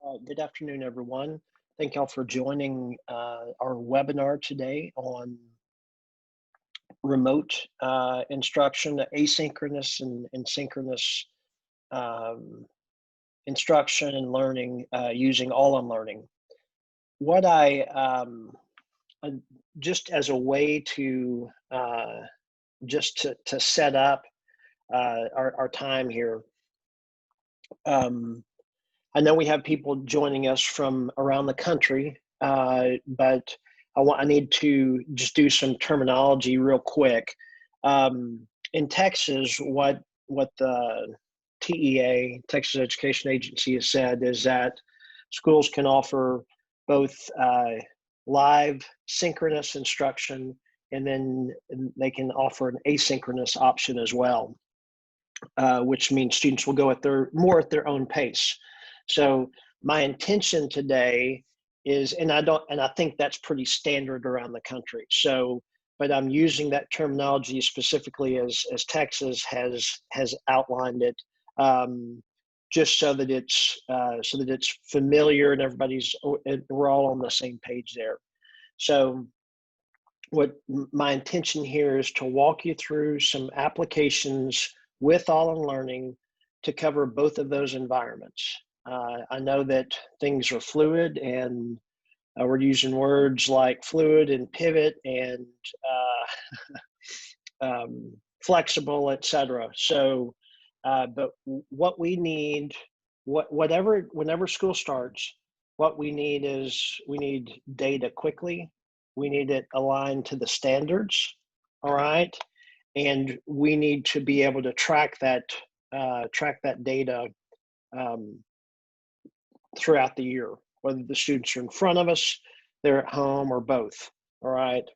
Good afternoon, everyone. Thank y'all for joining our webinar today on remote instruction, asynchronous and synchronous um, instruction and learning using all-on learning. What uh, just as a way to to set up our time here. I know we have people joining us from around the country, but I need to just do some terminology real quick. In Texas, what the TEA, Texas Education Agency, has said is that schools can offer both live synchronous instruction, and then they can offer an asynchronous option as well, which means students will go at their own pace. So my intention today is, and I think that's pretty standard around the country. So, but I'm using that terminology specifically as Texas has outlined it, just so that it's familiar and we're all on the same page there. So, what my intention here is to walk you through some applications with all-in learning to cover both of those environments. I know that things are fluid, and we're using words like fluid and pivot and flexible, etc. So, but what we need, whenever school starts, what we need is we need data quickly. We need it aligned to the standards, all right, and we need to be able to track that data throughout the year, whether the students are in front of us, they're at home, or both. All right.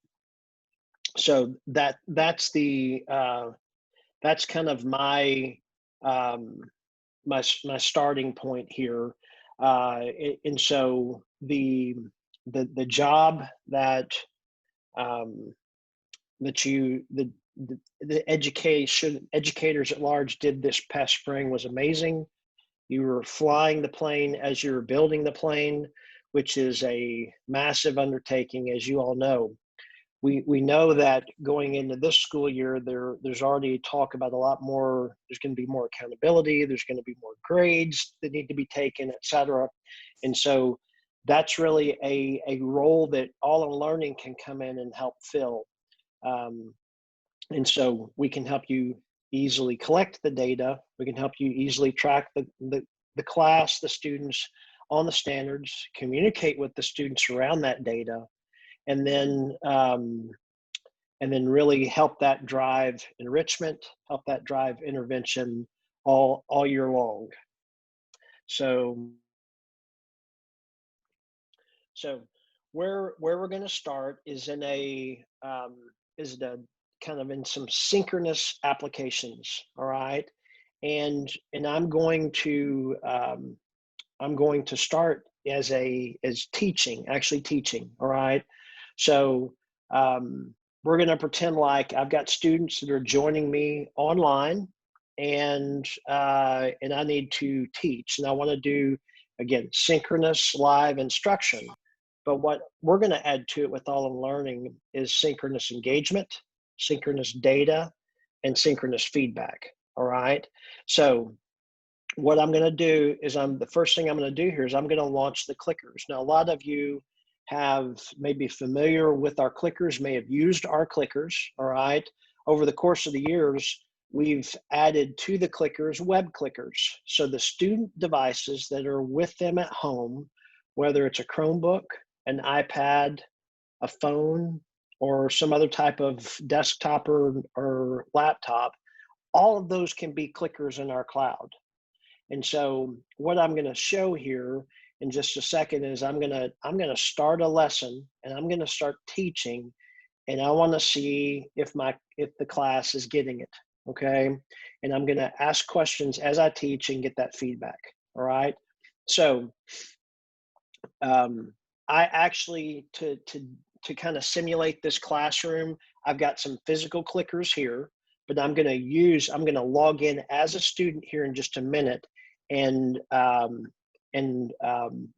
So that's kind of my my starting point here, and so the job that the educators at large did this past spring was amazing. You were flying the plane as you were building the plane, which is a massive undertaking, as you all know. We know that going into this school year, there's already talk about a lot more. There's going to be more accountability. There's going to be more grades that need to be taken, et cetera. And so that's really a role that all-in learning can come in and help fill. And so we can help you easily collect the data. We can help you easily track the class, the students on the standards, communicate with the students around that data, and then really help that drive enrichment, help that drive intervention all year long. So where we're going to start is in kind of in some synchronous applications. All right, and I'm going to start as actually teaching. All right, so we're going to pretend like I've got students that are joining me online, and I need to teach, and I want to do, again, synchronous live instruction. But what we're going to add to it with all-in learning is synchronous engagement, synchronous data, and synchronous feedback. All right. So what I'm going to do is the first thing I'm going to do here is I'm going to launch the clickers. Now, a lot of you may be familiar with our clickers, may have used our clickers. All right. Over the course of the years, we've added to the clickers web clickers. So the student devices that are with them at home, whether it's a Chromebook, an iPad, a phone, or some other type of desktop or laptop, all of those can be clickers in our cloud. And so what I'm going to show here in just a second is I'm going to start a lesson, and I'm going to start teaching, and I want to see if the class is getting it. Okay. And I'm going to ask questions as I teach and get that feedback. All right. So I actually, to kind of simulate this classroom, I've got some physical clickers here, but I'm going to log in as a student here in just a minute, and and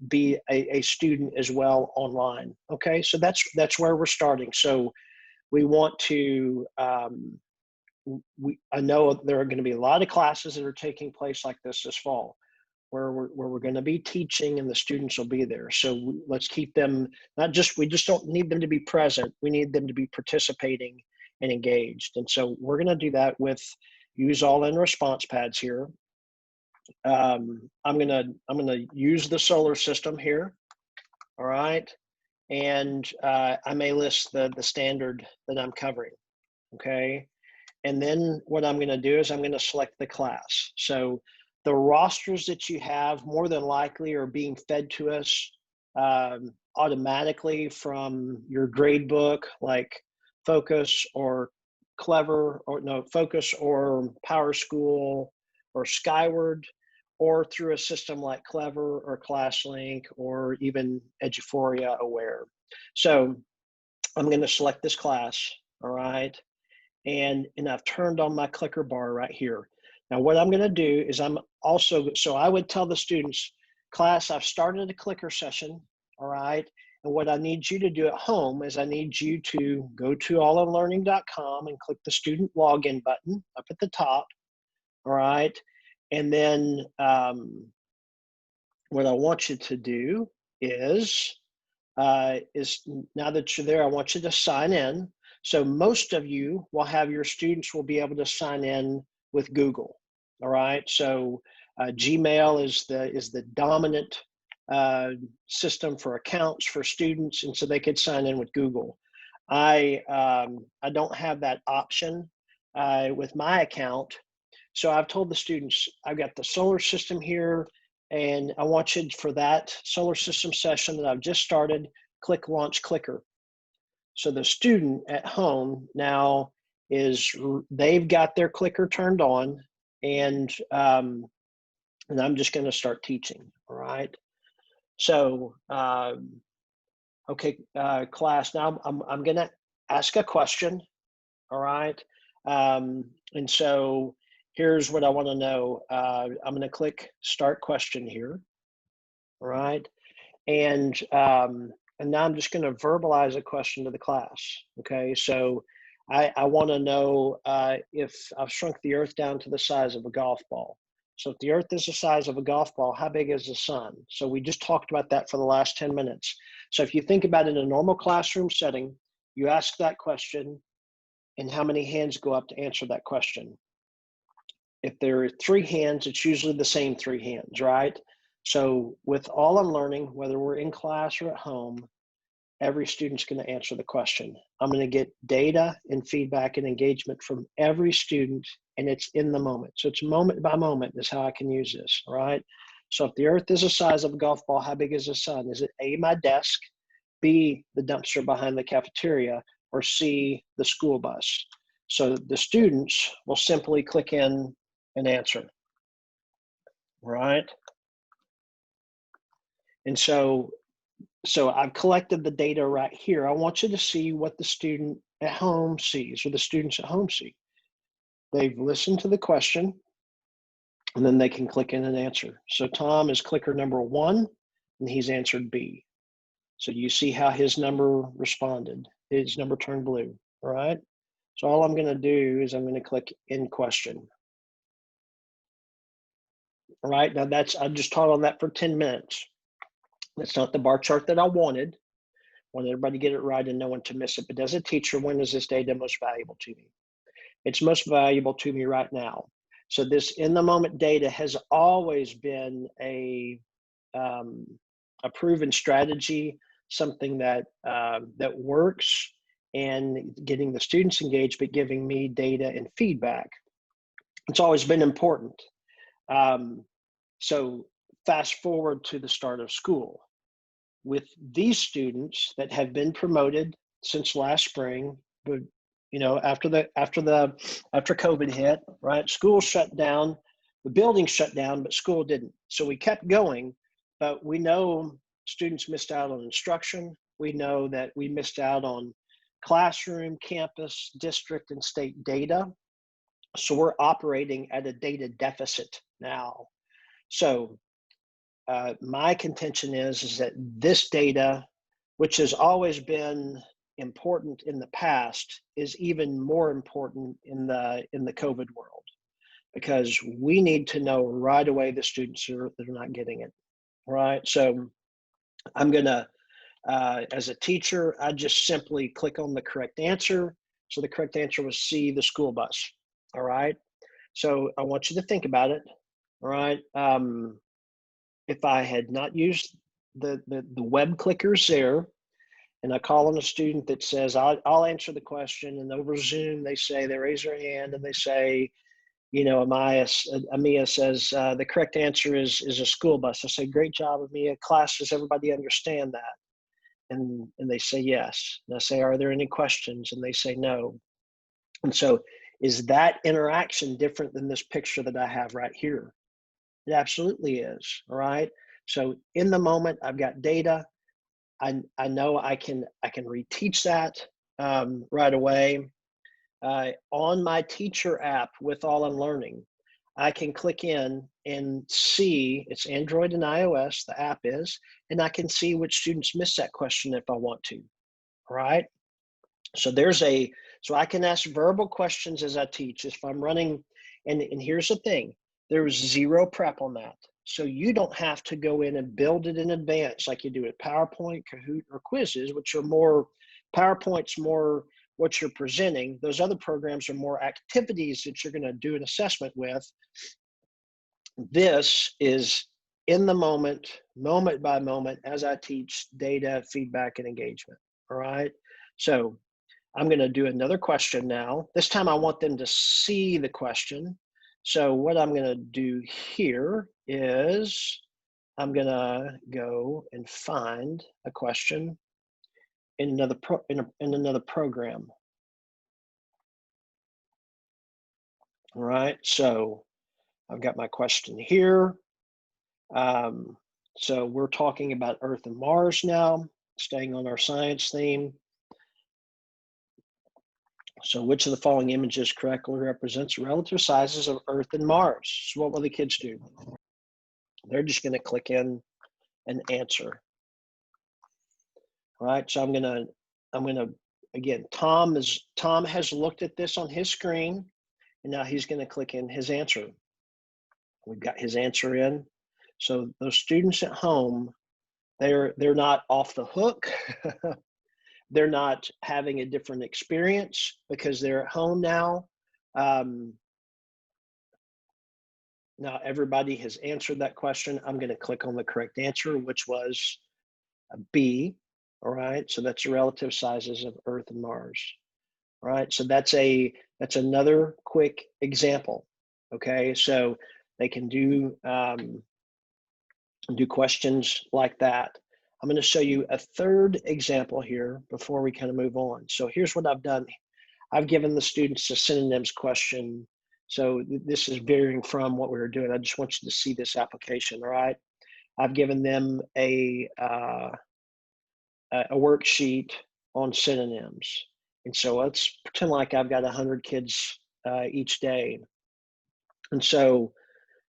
be a student as well online. Okay, so that's where we're starting. So we want to, I know there are going to be a lot of classes that are taking place like this fall, where we're going to be teaching and the students will be there. So let's keep them, we just don't need them to be present. We need them to be participating and engaged. And so we're going to do that with use all in response pads here. I'm gonna use the solar system here. All right. And I may list the standard that I'm covering. Okay. And then what I'm going to do is I'm going to select the class. So the rosters that you have more than likely are being fed to us automatically from your grade book, like Focus or Clever, or no, Focus or PowerSchool or Skyward, or through a system like Clever or ClassLink or even Eduphoria Aware. So I'm going to select this class, all right? And I've turned on my clicker bar right here. Now what I'm going to do is so I would tell the students, class, I've started a clicker session, all right? And what I need you to do at home is I need you to go to allinlearning.com and click the student login button up at the top, all right? And then what I want you to do is now that you're there, I want you to sign in. So most of you will have your students will be able to sign in with Google. All right. So Gmail is the dominant system for accounts for students, and so they could sign in with Google. I don't have that option with my account. So I've told the students, I've got the solar system here, and I want you for that solar system session that I've just started, click Launch Clicker. So the student at home now they've got their clicker turned on, and I'm just going to start teaching. All right. So, okay, class, now I'm going to ask a question. All right. And so here's what I want to know. I'm going to click Start Question here. All right. And now I'm just going to verbalize a question to the class. Okay. So I want to know if I've shrunk the Earth down to the size of a golf ball. So if the Earth is the size of a golf ball, how big is the sun? So we just talked about that for the last 10 minutes. So if you think about it in a normal classroom setting, you ask that question, and how many hands go up to answer that question? If there are 3 hands, it's usually the same 3 hands, right? So with all I'm learning, whether we're in class or at home, every student's going to answer the question. I'm going to get data and feedback and engagement from every student, and it's in the moment. So it's moment by moment is how I can use this, all right? So if the Earth is the size of a golf ball, how big is the sun? Is it A, my desk, B, the dumpster behind the cafeteria, or C, the school bus? So the students will simply click in and answer, right? And so I've collected the data right here. I want you to see what the student at home sees, or the students at home see. They've listened to the question, and then they can click in and answer. So Tom is clicker number 1, and he's answered B. So you see how his number responded. His number turned blue, all right? So all I'm going to do is I'm going to click End Question. All right, now I just taught on that for 10 minutes. That's not the bar chart that I wanted. I want everybody to get it right and no one to miss it. But as a teacher, when is this data most valuable to me? It's most valuable to me right now. So this in the moment data has always been a proven strategy, something that works, and getting the students engaged, but giving me data and feedback. It's always been important. So fast forward to the start of school. With these students that have been promoted since last spring, but after COVID hit, right? School shut down, the building shut down, but school didn't. So we kept going, but we know students missed out on instruction. We know that we missed out on classroom, campus, district, and state data. So we're operating at a data deficit now. So my contention is that this data, which has always been important in the past, is even more important in the COVID world, because we need to know right away the students that are not getting it, right? So I'm gonna, as a teacher, I just simply click on the correct answer. So the correct answer was C, the school bus, all right? So I want you to think about it, all right? If I had not used the web clickers there, and I call on a student that says, I'll answer the question, and over Zoom, they raise their hand and they say, you know, Amia says, the correct answer is a school bus. I say, great job, Amia. Class, does everybody understand that? And they say yes. And I say, are there any questions? And they say no. And so, is that interaction different than this picture that I have right here? It absolutely is, all right? So in the moment, I've got data. I know I can reteach that right away. On my teacher app with All in Learning, I can click in and see, it's Android and iOS, the app is, and I can see which students missed that question if I want to, all right? So so I can ask verbal questions as I teach. If I'm running, and here's the thing, there's zero prep on that. So you don't have to go in and build it in advance like you do at PowerPoint, Kahoot, or quizzes, which are more, PowerPoint's more what you're presenting. Those other programs are more activities that you're gonna do an assessment with. This is in the moment, moment by moment, as I teach data, feedback, and engagement, all right? So I'm going to do another question now. This time I want them to see the question. So what I'm going to do here is I'm going to go and find a question in another program. All right, so I've got my question here. So we're talking about Earth and Mars now, staying on our science theme. So which of the following images correctly represents relative sizes of Earth and Mars? So what will the kids do? They're just going to click in and answer. All right, so I'm gonna again, Tom has looked at this on his screen, and now he's going to click in his answer. We've got his answer in. So those students at home, they're not off the hook. They're not having a different experience because they're at home now. Now everybody has answered that question. I'm going to click on the correct answer, which was a B. All right, so that's the relative sizes of Earth and Mars. All right, so that's another quick example. Okay, so they can do questions like that. I'm going to show you a third example here before we kind of move on. So here's what I've done. I've given the students a synonyms question. So this is varying from what we were doing. I just want you to see this application, all right? I've given them a worksheet on synonyms. And so let's pretend like I've got 100 kids each day. And so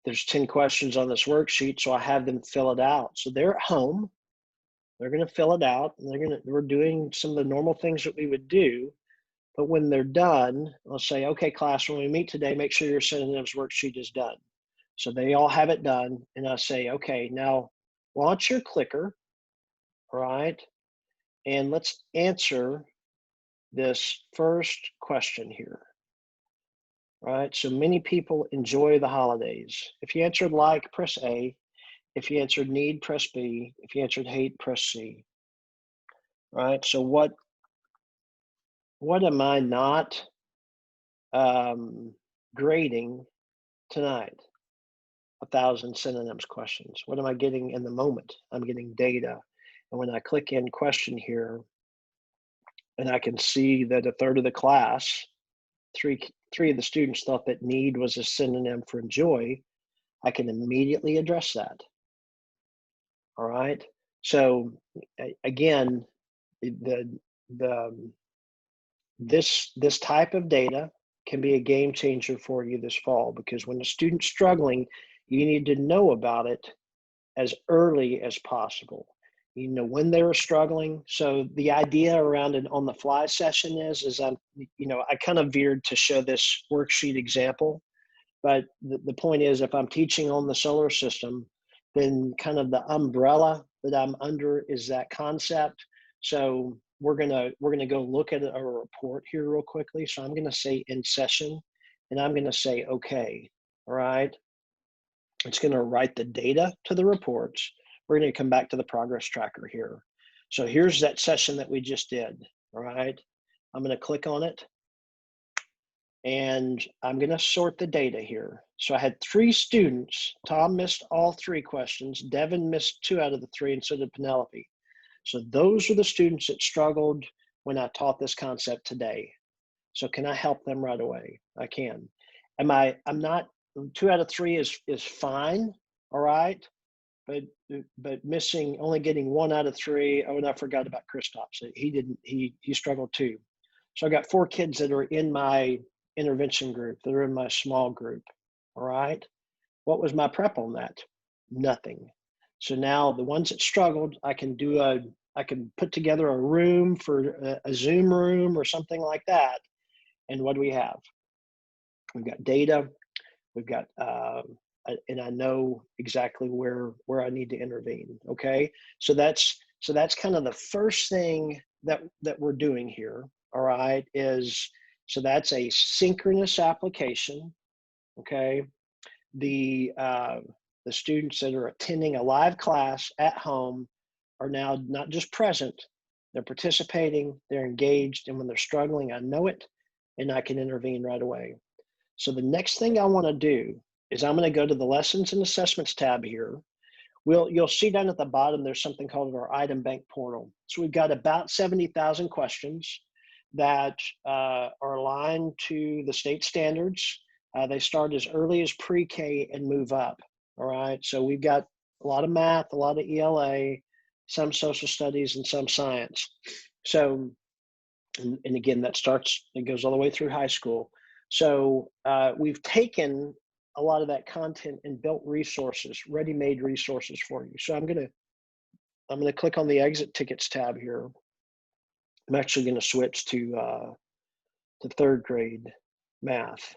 there's 10 questions on this worksheet, so I have them fill it out. So they're at home, they're gonna fill it out, and we're doing some of the normal things that we would do. But when they're done, I'll say, okay, class, when we meet today, make sure your synonyms worksheet is done. So they all have it done. And I say, okay, now launch your clicker, right? And let's answer this first question here, right? So many people enjoy the holidays. If you answered like, press A. If you answered need, press B. If you answered hate, press C, right? So what am I not grading tonight? 1,000 synonyms questions. What am I getting in the moment? I'm getting data. And when I click in question here, and I can see that a third of the class, three of the students thought that need was a synonym for enjoy, I can immediately address that. All right. So again, this type of data can be a game changer for you this fall, because when a student's struggling, you need to know about it as early as possible. You know, when they were struggling. So the idea around an on the fly session is I kind of veered to show this worksheet example, but the point is, if I'm teaching on the solar system, then kind of the umbrella that I'm under is that concept. So we're gonna go look at a report here real quickly. So I'm gonna say in session, and I'm gonna say okay. All right. It's gonna write the data to the reports. We're gonna come back to the progress tracker here. So here's that session that we just did. All right. I'm gonna click on it, and I'm going to sort the data here. So I had 3 students. Tom missed all 3 questions. Devin missed 2 out of the 3, and so did Penelope. So those are the students that struggled when I taught this concept today. So can I help them right away? I can. I'm not, 2 out of 3 is fine, all right? But missing, only getting 1 out of 3. Oh, and I forgot about Kristaps. He struggled too. So I got 4 kids that are in my intervention group, that are in my small group. All right. What was my prep on that? Nothing. So now the ones that struggled, I can put together a room for a Zoom room or something like that. And what do we have? We've got data. We've got, and I know exactly where I need to intervene. Okay. So that's kind of the first thing that we're doing here. All right. So that's a synchronous application. Okay. The students that are attending a live class at home are now not just present, they're participating, they're engaged, and when they're struggling, I know it, and I can intervene right away. So the next thing I want to do is I'm going to go to the Lessons and Assessments tab here. You'll see down at the bottom, there's something called our item bank portal. So we've got about 70,000 questions that are aligned to the state standards. They start as early as pre-K and move up, all right? So we've got a lot of math, a lot of ELA, some social studies, and some science. So, and again, it goes all the way through high school. So we've taken a lot of that content and built resources, ready-made resources for you. So I'm gonna click on the Exit Tickets tab here. I'm actually gonna switch to 3rd grade math,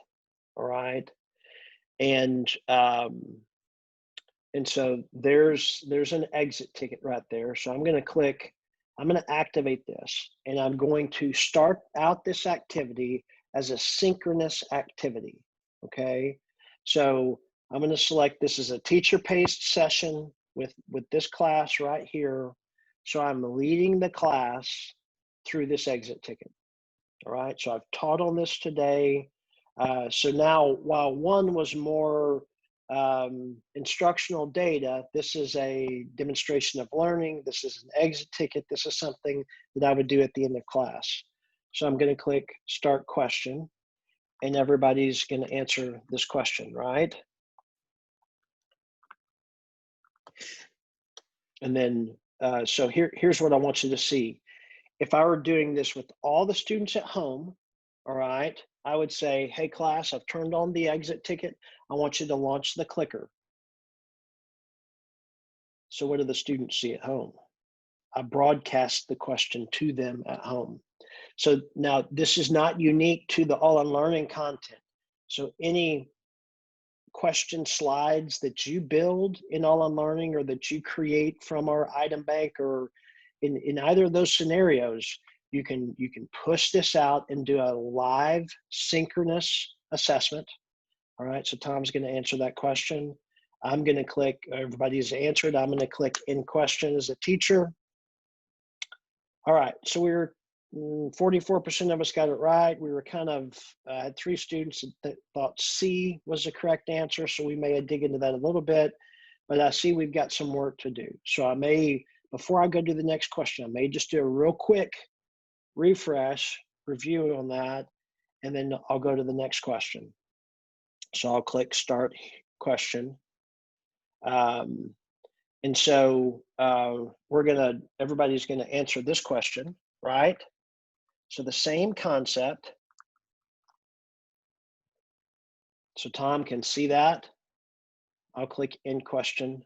all right? And so there's an exit ticket right there. So I'm gonna activate this, and I'm going to start out this activity as a synchronous activity, okay? So I'm gonna select this as a teacher-paced session with this class right here. So I'm leading the class through this exit ticket. All right, so I've taught on this today. So now, while one was more instructional data, this is a demonstration of learning. This is an exit ticket. This is something that I would do at the end of class. So I'm going to click Start Question, and everybody's going to answer this question, right? And then, so here's what I want you to see. If I were doing this with all the students at home, all right, I would say, hey class, I've turned on the exit ticket. I want you to launch the clicker. So what do the students see at home? I broadcast the question to them at home. So now this is not unique to the All in Learning content. So any question slides that you build in All in Learning, or that you create from our item bank, or in either of those scenarios, you can push this out and do a live synchronous assessment. All right, so Tom's going to answer that question. I'm going to click, everybody's answered. I'm going to click in question as a teacher. All right, so we were 44% of us got it right. We were kind of had 3 students that thought C was the correct answer, so we may dig into that a little bit, but I see we've got some work to do. So I may, before I go to the next question, I may just do a real quick refresh, review on that, and then I'll go to the next question. So I'll click Start Question. And so everybody's gonna answer this question, right? So the same concept. So Tom can see that. I'll click in question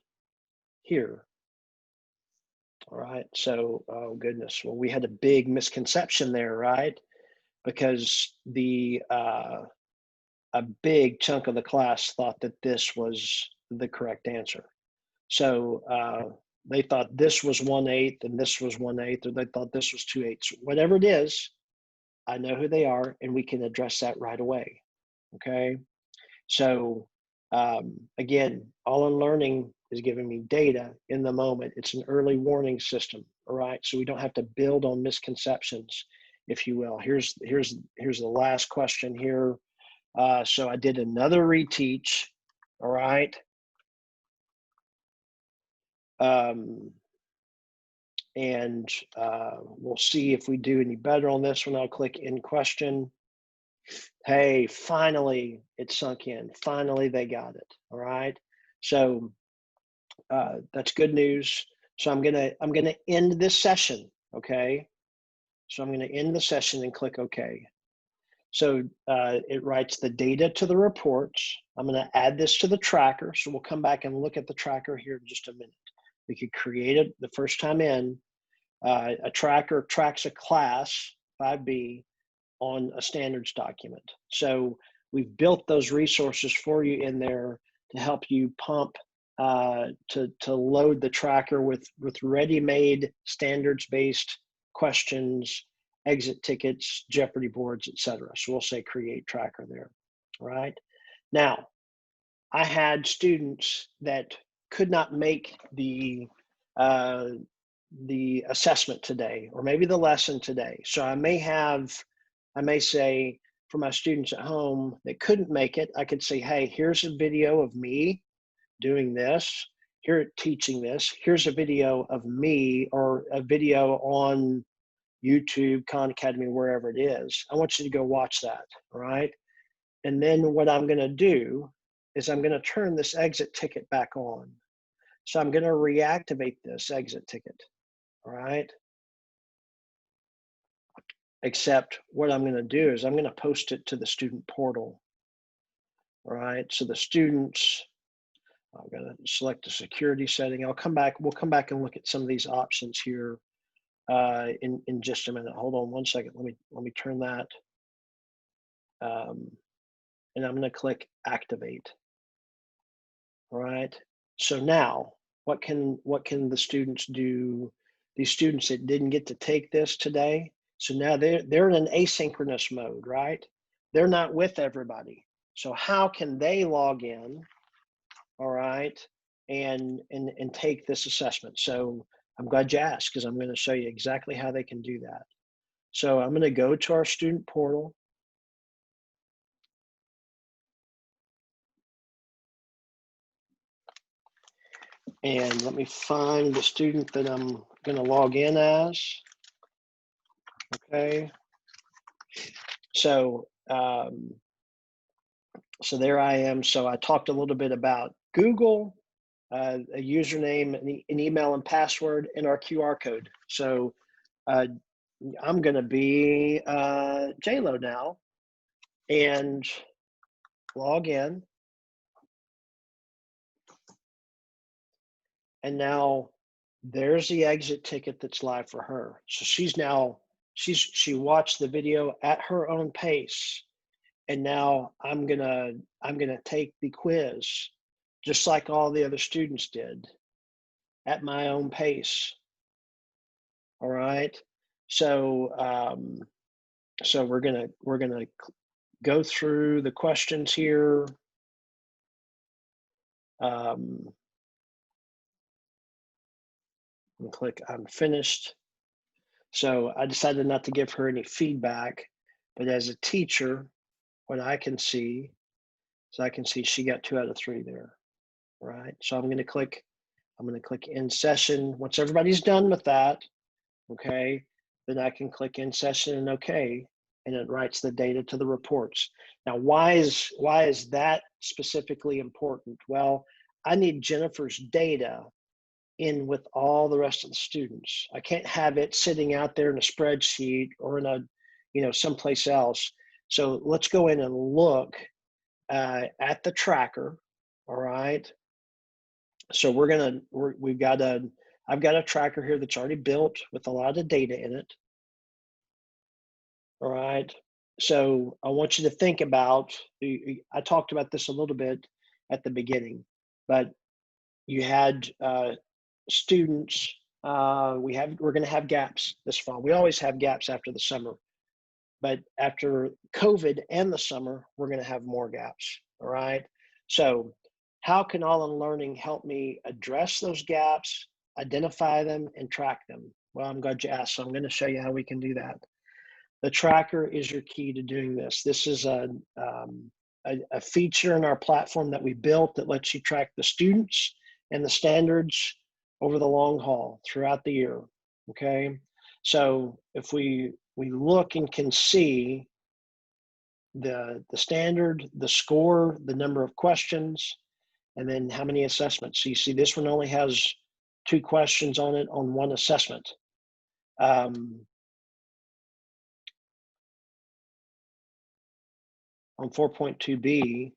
here. All right, so, oh goodness, well, we had a big misconception there, right? Because a big chunk of the class thought that this was the correct answer. So they thought this was 1/8 and this was 1/8, or they thought this was 2/8. Whatever it is, I know who they are, and we can address that right away. Okay. So again, all I'm learning is giving me data in the moment. It's an early warning system. All right. So we don't have to build on misconceptions, if you will. Here's the last question here. So I did another reteach. All right. And we'll see if we do any better on this one. I'll click in question. Hey, finally it sunk in. Finally they got it. All right. So that's good news. So I'm gonna end this session. Okay. So I'm gonna end the session and click OK. So it writes the data to the reports. I'm gonna add this to the tracker. So we'll come back and look at the tracker here in just a minute. We could create it the first time in. A tracker tracks a class 5B on a standards document. So we've built those resources for you in there to help you pump to load the tracker with ready-made standards-based questions, exit tickets, Jeopardy boards, etc. So we'll say create tracker there. All right. Now, I had students that could not make the assessment today, or maybe the lesson today. So I may say for my students at home that couldn't make it, I could say, hey, here's a video of me doing this, here teaching this, here's a video of me, or a video on YouTube, Khan Academy, wherever it is. I want you to go watch that, all right? And then what I'm gonna do is I'm gonna turn this exit ticket back on. So I'm gonna reactivate this exit ticket. All right. Except what I'm going to do is I'm going to post it to the student portal. All right. So the students, I'm going to select the security setting. We'll come back and look at some of these options here in just a minute. Hold on one second. Let me turn that. And I'm going to click activate. All right. So now what can the students do? These students that didn't get to take this today, so now they're in an asynchronous mode, right? They're not with everybody. So how can they log in, all right, and take this assessment? So I'm glad you asked, because I'm going to show you exactly how they can do that. So I'm going to go to our student portal. And let me find the student that I'm going to log in as. Okay. So, so there I am. So I talked a little bit about Google, a username, an email and password, and our QR code. So I'm going to be JLo now and log in. And now there's the exit ticket that's live for her. So she watched the video at her own pace. And now I'm gonna take the quiz just like all the other students did at my own pace. All right. So so we're gonna go through the questions here. And click I'm finished. So I decided not to give her any feedback, but as a teacher, what I can see is I can see she got 2 out of 3 there. All right. So I'm going to click in session. Once everybody's done with that, okay, then I can click in session and okay, and it writes the data to the reports. Now, why is that specifically important? Well, I need Jennifer's data in with all the rest of the students. I can't have it sitting out there in a spreadsheet or in a, someplace else. So let's go in and look at the tracker, all right? So I've got a tracker here that's already built with a lot of data in it. All right. So I want you to think about, I talked about this a little bit at the beginning, but you had students, we're going to have gaps this fall. We always have gaps after the summer, but after COVID and the summer, we're going to have more gaps. All right. So how can all-in learning help me address those gaps, identify them, and track them? Well, I'm glad you asked. So I'm going to show you how we can do that. The tracker is your key to doing this. This is a feature in our platform that we built that lets you track the students and the standards over the long haul throughout the year. Okay, so if we look and can see the standard, the score, the number of questions, and then how many assessments. So you see this one only has 2 questions on it on one assessment. On 4.2b,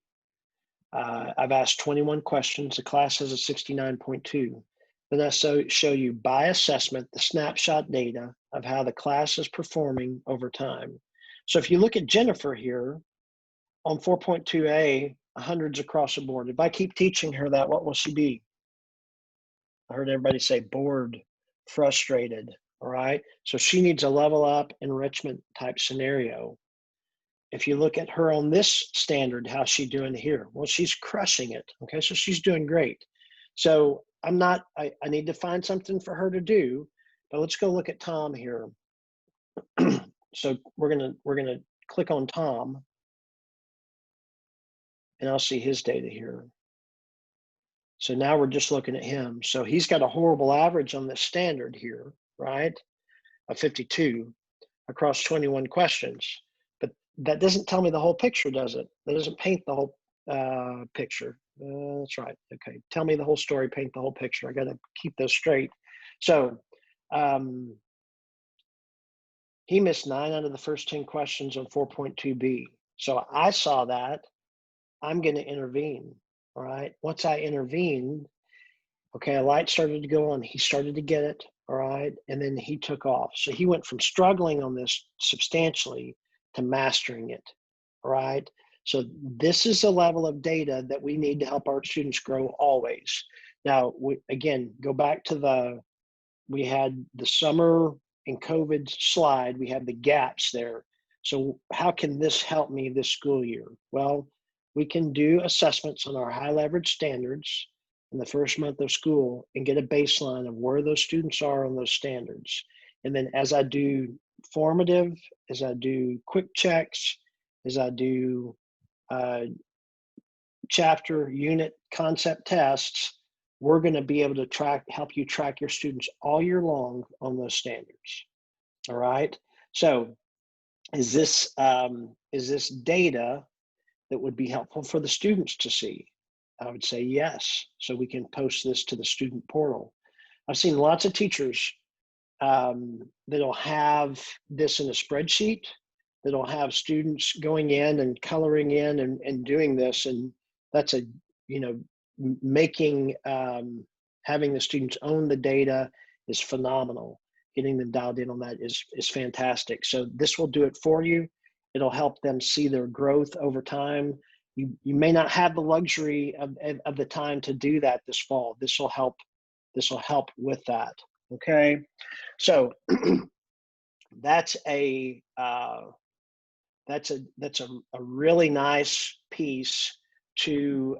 I've asked 21 questions. The class has a 69.2. Then I show you by assessment the snapshot data of how the class is performing over time. So if you look at Jennifer here on 4.2a, hundreds across the board. If I keep teaching her that, what will she be? I heard everybody say bored, frustrated, all right? So she needs a level up enrichment type scenario. If you look at her on this standard, how's she doing here? Well, she's crushing it, okay? So she's doing great. So I need to find something for her to do, but let's go look at Tom here. So we're gonna click on Tom, and I'll see his data here. So now we're just looking at him. So he's got a horrible average on this standard here, right? A 52 across 21 questions. But that doesn't tell me the whole picture, does it? That doesn't paint the whole picture. That's right. Okay. Tell me the whole story, paint the whole picture. I got to keep those straight. So he missed 9 out of the first 10 questions on 4.2b. So I saw that. I'm going to intervene. All right. Once I intervened, okay, a light started to go on. He started to get it. All right. And then he took off. So he went from struggling on this substantially to mastering it. All right. So this is a level of data that we need to help our students grow always. Now, again, go back to we had the summer and COVID slide. We had the gaps there. So how can this help me this school year? Well, we can do assessments on our high leverage standards in the first month of school and get a baseline of where those students are on those standards. And then as I do formative, as I do quick checks, as I do chapter, unit, concept tests, we're going to be able to help you track your students all year long on those standards. All right. So is this data that would be helpful for the students to see? I would say yes. So we can post this to the student portal. I've seen lots of teachers that'll have this in a spreadsheet, that'll have students going in and coloring in and doing this. And that's making, having the students own the data is phenomenal. Getting them dialed in on that is fantastic. So this will do it for you. It'll help them see their growth over time. You may not have the luxury of the time to do that this fall. This will help with that. Okay, so that's a really nice piece to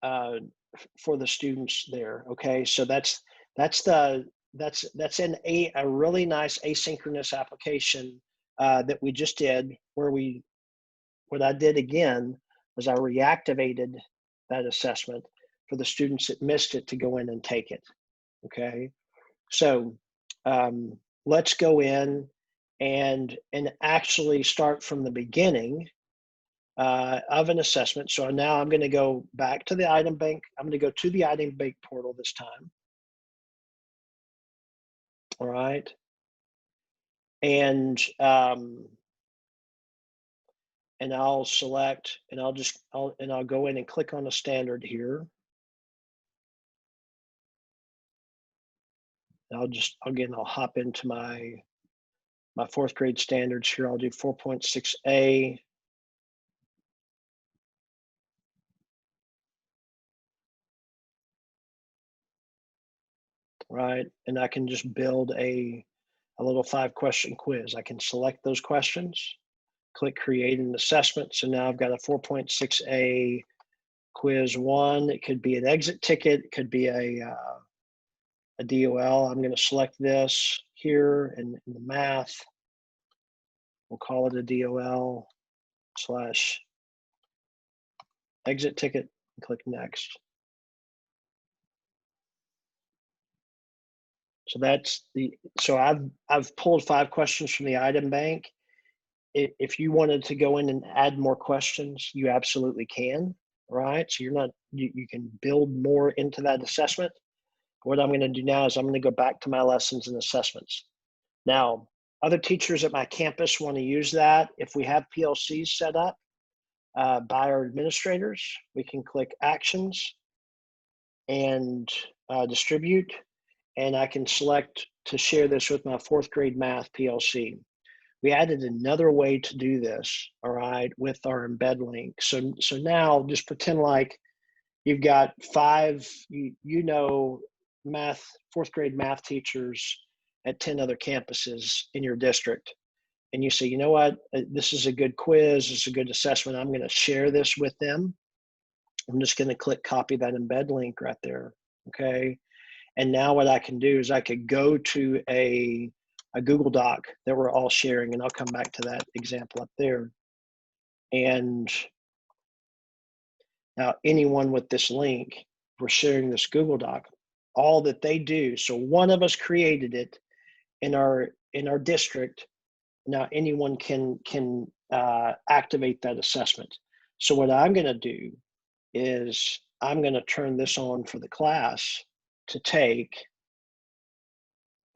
for the students there. Okay, so that's in a really nice asynchronous application that we just did, where what I did again was I reactivated that assessment for the students that missed it to go in and take it. Okay, so let's go in and actually start from the beginning of an assessment. So now I'm going to go back to the item bank. I'm going to go to the item bank portal this time. All right, and I'll select, and I'll go in and click on a standard here. I'll hop into my fourth grade standards here. I'll do 4.6a. Right, and I can just build a little 5-question quiz. I can select those questions, click create an assessment. So now I've got a 4.6a quiz 1. It could be an exit ticket, it could be a DOL. I'm going to select this here in the math. We'll call it a DOL / exit ticket and click next. So I've pulled 5 questions from the item bank. If you wanted to go in and add more questions, you absolutely can, right? So you can build more into that assessment. What I'm going to do now is I'm going to go back to my lessons and assessments. Now, other teachers at my campus want to use that. If we have PLCs set up by our administrators, we can click actions and distribute, and I can select to share this with my 4th grade math PLC. We added another way to do this, all right, with our embed link. So now just pretend like you've got 5, math, 4th grade math teachers at 10 other campuses in your district. And you say, you know what, this is a good quiz, this is a good assessment. I'm going to share this with them. I'm just going to click copy that embed link right there, okay? And now what I can do is I could go to a Google Doc that we're all sharing, and I'll come back to that example up there. And now anyone with this link, we're sharing this Google Doc, all that they do. So one of us created it in our district. Now anyone can activate that assessment. So what I'm going to do is I'm going to turn this on for the class to take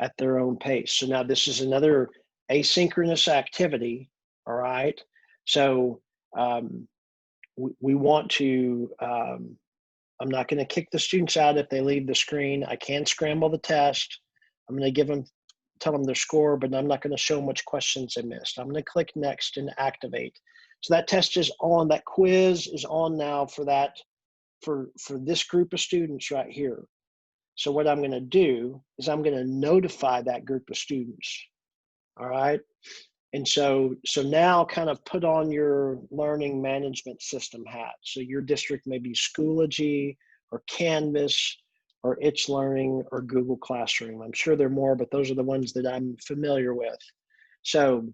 at their own pace. So now this is another asynchronous activity, all right? So we want to, I'm not going to kick the students out if they leave the screen. I can scramble the test. I'm going to tell them their score, but I'm not going to show them which questions they missed. I'm going to click next and activate. So that test is on, that quiz is on now for this group of students right here. So what I'm going to do is I'm going to notify that group of students, all right? And so now kind of put on your learning management system hat. So your district may be Schoology or Canvas or It's Learning or Google Classroom. I'm sure there are more, but those are the ones that I'm familiar with. So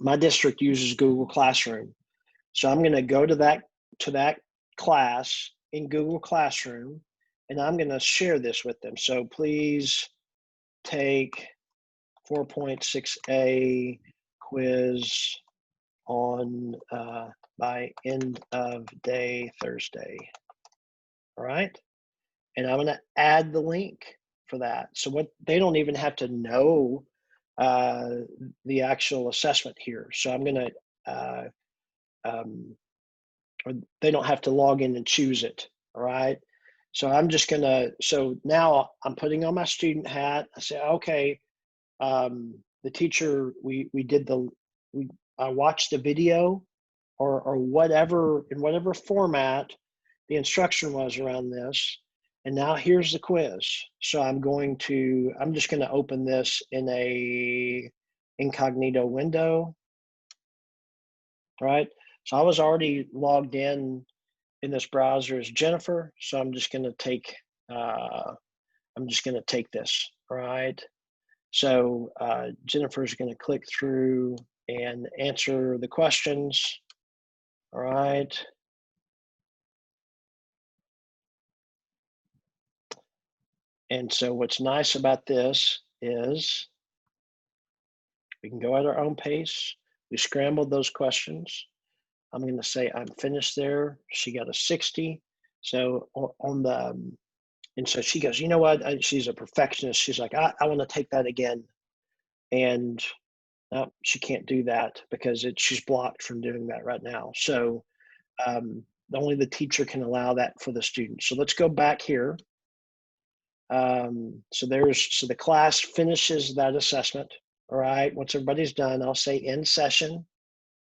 my district uses Google Classroom. So I'm going to go to that class in Google Classroom, and I'm going to share this with them. So please take 4.6a quiz on by end of day Thursday. All right. And I'm going to add the link for that. So what they don't even have to know the actual assessment here. So I'm going to, or they don't have to log in and choose it. All right. So I'm just going to, so now I'm putting on my student hat. I say, okay, the teacher, I watched the video or whatever, in whatever format the instruction was around this. And now here's the quiz. So I'm just going to open this in a incognito window, right? So I was already logged in this browser as Jennifer. So I'm just going to take, this, right? So Jennifer's going to click through and answer the questions. All right. And so what's nice about this is we can go at our own pace. We scrambled those questions. I'm going to say I'm finished there. She got a 60. So and so she goes, you know what? She's a perfectionist. She's like, I want to take that again. And no, she can't do that because she's blocked from doing that right now. So only the teacher can allow that for the student. So let's go back here. So the class finishes that assessment. All right, once everybody's done, I'll say end session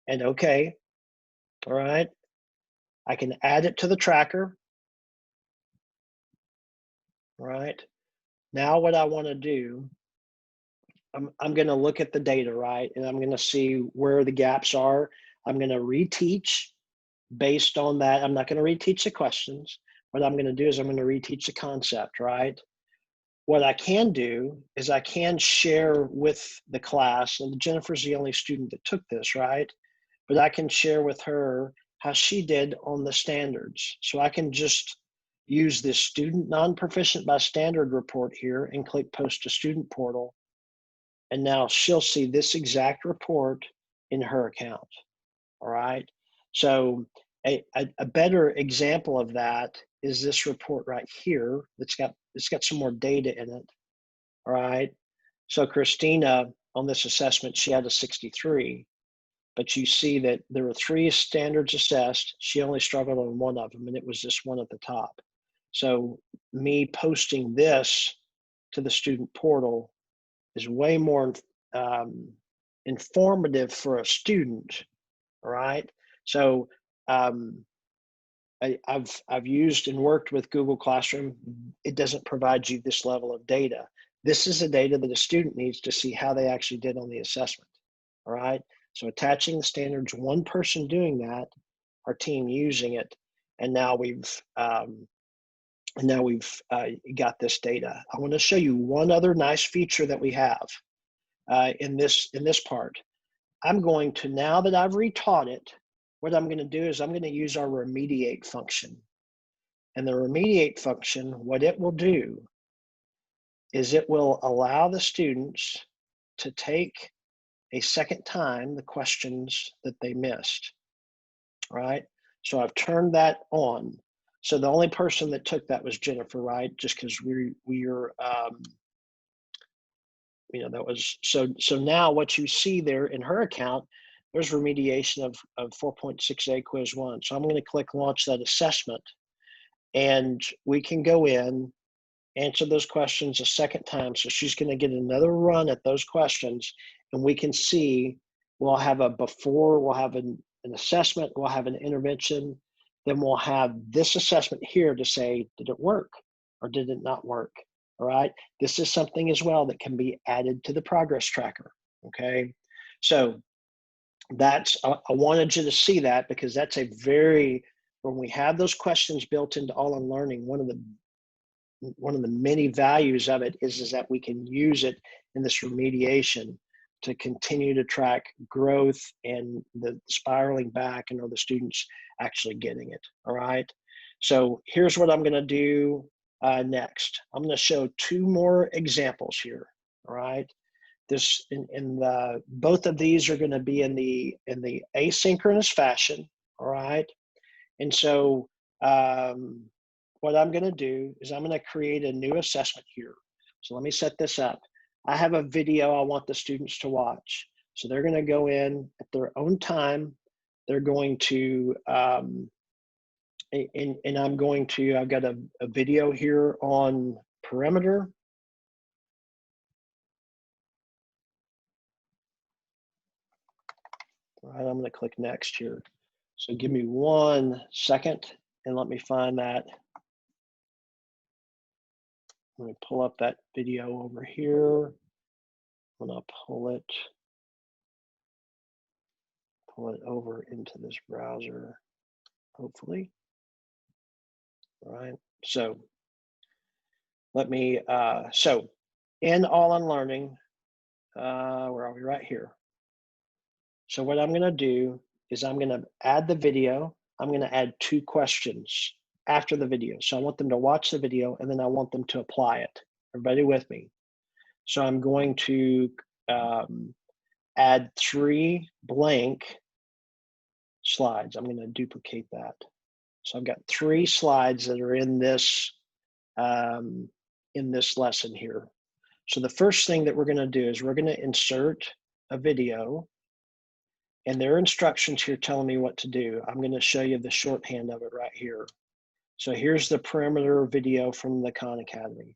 and okay. All right, I can add it to the tracker. All right, now what I want to do, I'm going to look at the data, right, and I'm going to see where the gaps are. I'm going to reteach based on that. I'm not going to reteach the questions. What I'm going to do is I'm going to reteach the concept, right? What I can do is I can share with the class, and Jennifer's the only student that took this, right? But I can share with her how she did on the standards. So I can just use this student non-proficient by standard report here and click post to student portal. And now she'll see this exact report in her account, all right? So a better example of that is this report right here. It's got some more data in it, all right? So Christina, on this assessment, she had a 63, but you see that there were 3 standards assessed. She only struggled on one of them, and it was this one at the top. So me posting this to the student portal is way more informative for a student, all right? So I've used and worked with Google Classroom. It doesn't provide you this level of data. This is the data that a student needs to see how they actually did on the assessment, all right? So attaching the standards, one person doing that, our team using it, and now we've got this data. I want to show you one other nice feature that we have in this part. I'm going to, now that I've retaught it, what I'm going to do is I'm going to use our remediate function. And the remediate function, what it will do is it will allow the students to take a second time the questions that they missed, right? So I've turned that on. So the only person that took that was Jennifer, right? Just because we're that was, so now what you see there in her account, there's remediation of 4.6a quiz 1. So I'm going to click launch that assessment, and we can go in, answer those questions a second time. So she's going to get another run at those questions, and we can see we'll have a before, we'll have an assessment, we'll have an intervention, then we'll have this assessment here to say, did it work or did it not work? All right, this is something as well that can be added to the progress tracker, okay? So that's, I wanted you to see that, because that's a very, when we have those questions built into All-in Learning, one of the many values of it is that we can use it in this remediation to continue to track growth and the spiraling back, and are the students actually getting it, all right? So here's what I'm gonna do next. I'm gonna show 2 more examples here, all right? This, both of these are gonna be in the asynchronous fashion, all right? And so what I'm gonna do is I'm gonna create a new assessment here. So let me set this up. I have a video I want the students to watch. So they're gonna go in at their own time. They're going to, and I'm going to, I've got a video here on perimeter. All right, I'm gonna click next here. So give me 1 second and let me find that. Let me pull up that video over here. I'm gonna pull it over into this browser, hopefully. All right, so let me, so in All-in Learning, where are we? Right here. So what I'm gonna do is I'm gonna add the video. I'm gonna add 2 questions after the video. So I want them to watch the video, and then I want them to apply it. Everybody with me? So I'm going to add 3 blank slides. I'm going to duplicate that. So I've got 3 slides that are in this lesson here. So the first thing that we're going to do is we're going to insert a video, and there are instructions here telling me what to do. I'm going to show you the shorthand of it right here. So here's the perimeter video from the Khan Academy.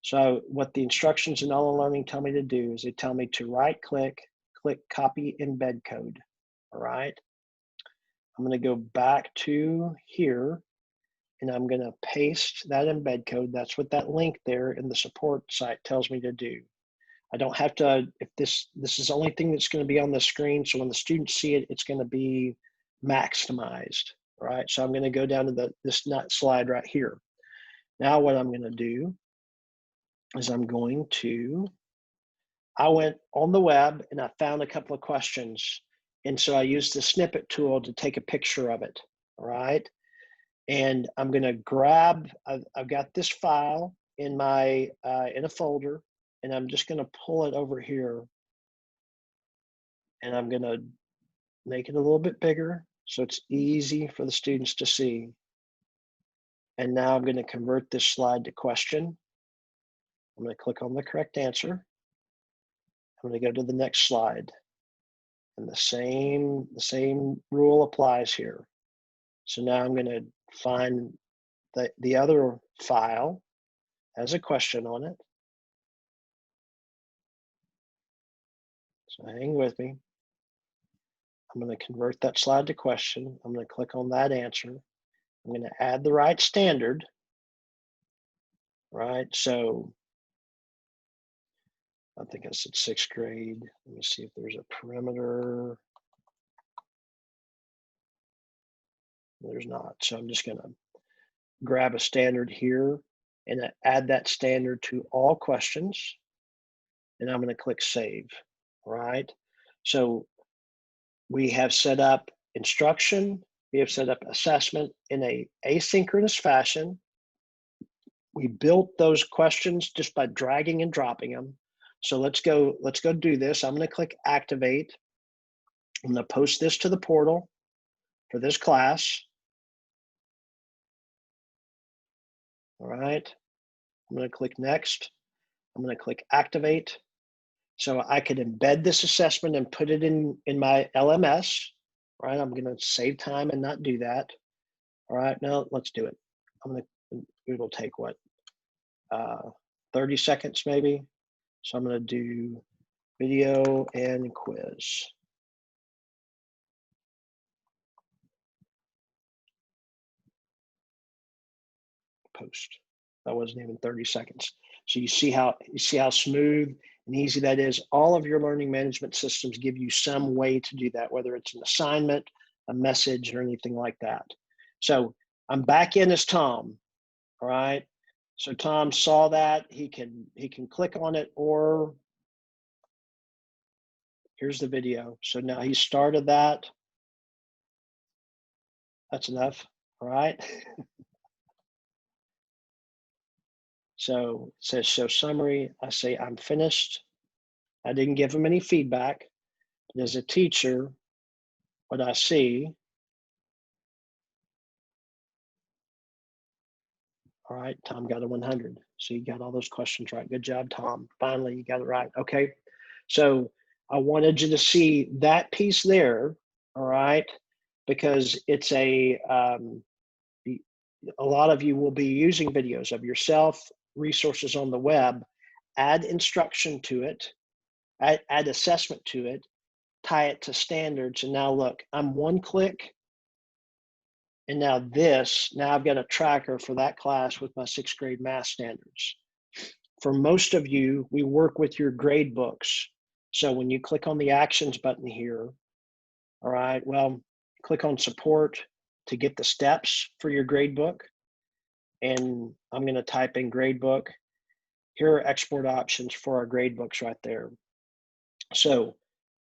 So what the instructions in online learning tell me to do is they tell me to right click, click copy embed code. All right. I'm going to go back to here and I'm going to paste that embed code. That's what that link there in the support site tells me to do. I don't have to, if this is the only thing that's going to be on the screen. So when the students see it, it's going to be maximized, right? So I'm going to go down to this slide right here. Now what I'm going to do is I went on the web and I found a couple of questions. And so I used the snippet tool to take a picture of it, all right? And I'm going to grab, I've got this file in my, in a folder, and I'm just going to pull it over here. And I'm going to make it a little bit bigger so it's easy for the students to see. And now I'm going to convert this slide to question. I'm going to click on the correct answer. I'm going to go to the next slide. And the same rule applies here. So now I'm going to find the other file has a question on it. So hang with me. I'm going to convert that slide to question. I'm going to click on that answer. I'm going to add the right standard, right? So I think I said 6th grade. Let me see if there's a perimeter. There's not. So I'm just going to grab a standard here and add that standard to all questions. And I'm going to click save, right? So we have set up instruction. We have set up assessment in a asynchronous fashion. We built those questions just by dragging and dropping them. So let's go do this. I'm going to click activate. I'm going to post this to the portal for this class. All right. I'm going to click next. I'm going to click activate. So I could embed this assessment and put it in my LMS, right? I'm going to save time and not do that. All right, now let's do it. It'll take what, 30 seconds maybe. So I'm going to do video and quiz. Post. That wasn't even 30 seconds. So you see how smooth and easy that is. All of your learning management systems give you some way to do that, whether it's an assignment, a message, or anything like that. So I'm back in as Tom. All right. So Tom saw that. He can click on it, or here's the video. So now he started that. That's enough. All right. So it says show summary. I say I'm finished. I didn't give him any feedback. But as a teacher, what I see, all right, Tom got a 100. So you got all those questions right. Good job, Tom. Finally, you got it right. Okay. So I wanted you to see that piece there, all right, because it's a lot of you will be using videos of yourself, resources on the web, add instruction to it, add assessment to it, tie it to standards. And now look, I'm one click. And now I've got a tracker for that class with my 6th grade math standards. For most of you, we work with your grade books. So when you click on the actions button here, all right, well, click on support to get the steps for your grade book. And I'm going to type in grade book. Here are export options for our grade books right there. So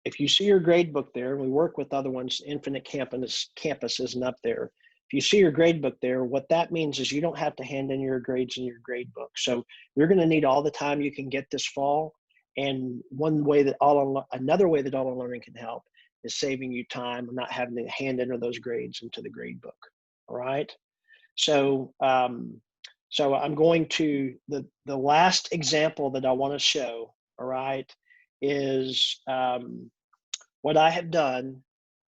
if you see your grade book there, and we work with other ones, Infinite Campus isn't up there. If you see your grade book there, what that means is you don't have to hand in your grades in your grade book. So you're going to need all the time you can get this fall. And another way that All-in Learning can help is saving you time and not having to hand enter those grades into the grade book. All right. So so I'm going to the last example that I want to show. All right, is what I have done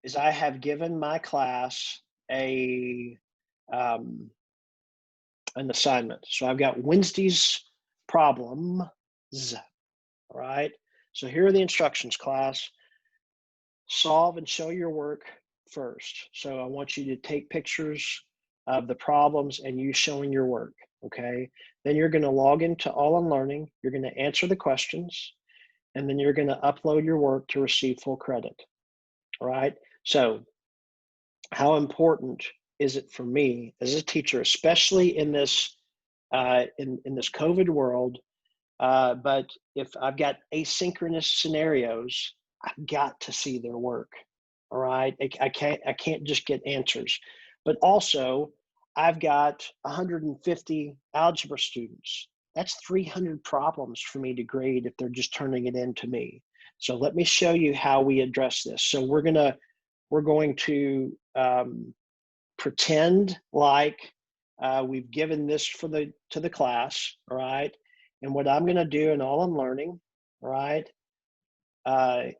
is I have given my class an assignment. So I've got Wednesday's problems, all right? So here are the instructions, class. Solve and show your work first. So I want you to take pictures of the problems and you showing your work, okay? Then you're gonna log into All in Learning, you're gonna answer the questions, and then you're gonna upload your work to receive full credit, all right? So how important is it for me as a teacher, especially in this in this COVID world, but if I've got asynchronous scenarios, I've got to see their work. All right, I can't just get answers. But also, I've got 150 algebra students. That's 300 problems for me to grade if they're just turning it in to me. So let me show you how we address this. So we're going to pretend like we've given this to the class, all right? And what I'm gonna do in All in Learning, all right?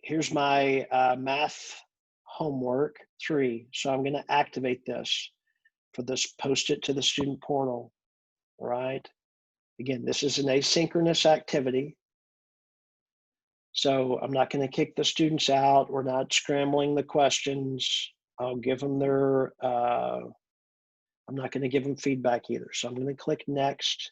Here's my math homework 3. So I'm gonna activate this for this, post it to the student portal, all right? Again, this is an asynchronous activity. So I'm not gonna kick the students out. We're not scrambling the questions. I'll give them their, I'm not going to give them feedback either. So I'm going to click next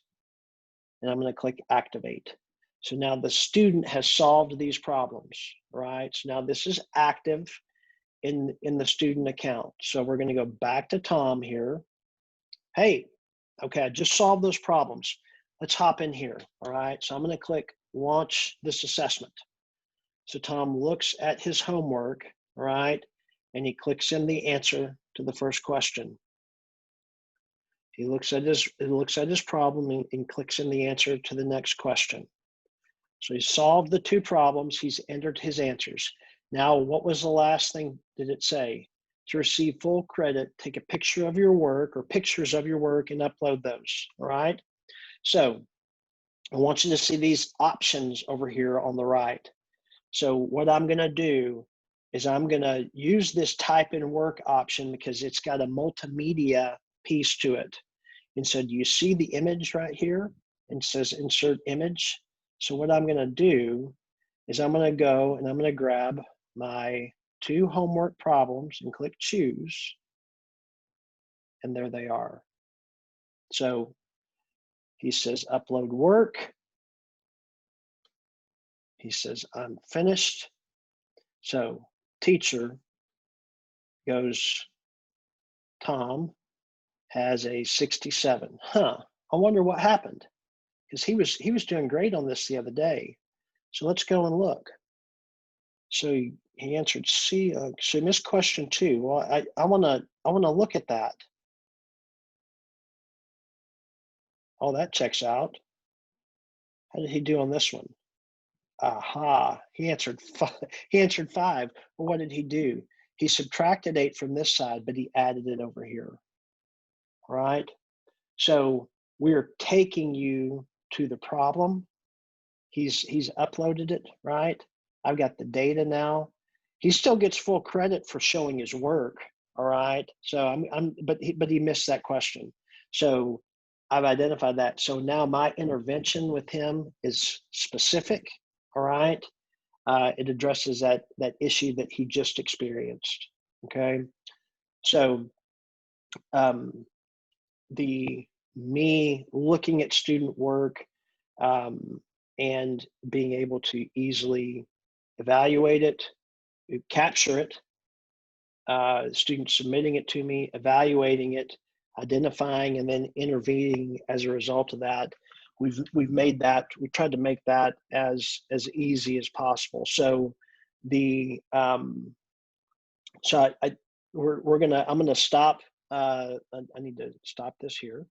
and I'm going to click activate. So now the student has solved these problems, right? So now this is active in the student account. So we're going to go back to Tom here. Hey, okay, I just solved those problems. Let's hop in here, all right? So I'm going to click launch this assessment. So Tom looks at his homework, all right? And he clicks in the answer to the first question. He looks at his problem and clicks in the answer to the next question. So he solved the 2 problems. He's entered his answers. Now, what was the last thing did it say? To receive full credit, take a picture of your work or pictures of your work and upload those, all right? So I want you to see these options over here on the right. So what I'm gonna do is I'm gonna use this type in work option because it's got a multimedia piece to it. And so do you see the image right here? It says insert image. So what I'm going to do is I'm going to go and I'm going to grab my 2 homework problems and click choose. And there they are. So he says upload work. He says I'm finished. So teacher goes, Tom has a 67. Huh, I wonder what happened. Because he was doing great on this the other day. So let's go and look. So he answered C. So he missed question 2. Well, I wanna look at that. Oh, that checks out. How did he do on this one? Aha! He answered 5. He answered 5. Well, what did he do? He subtracted 8 from this side, but he added it over here. All right. So we're taking you to the problem. He's uploaded it, right? I've got the data now. He still gets full credit for showing his work, all right? So but he missed that question. So I've identified that. So now my intervention with him is specific, all right? It addresses that issue that he just experienced, okay? So me looking at student work, and being able to easily evaluate it, capture it, students submitting it to me, evaluating it, identifying, and then intervening as a result of that. We've tried to make that as easy as possible. So I'm gonna stop. I need to stop this here.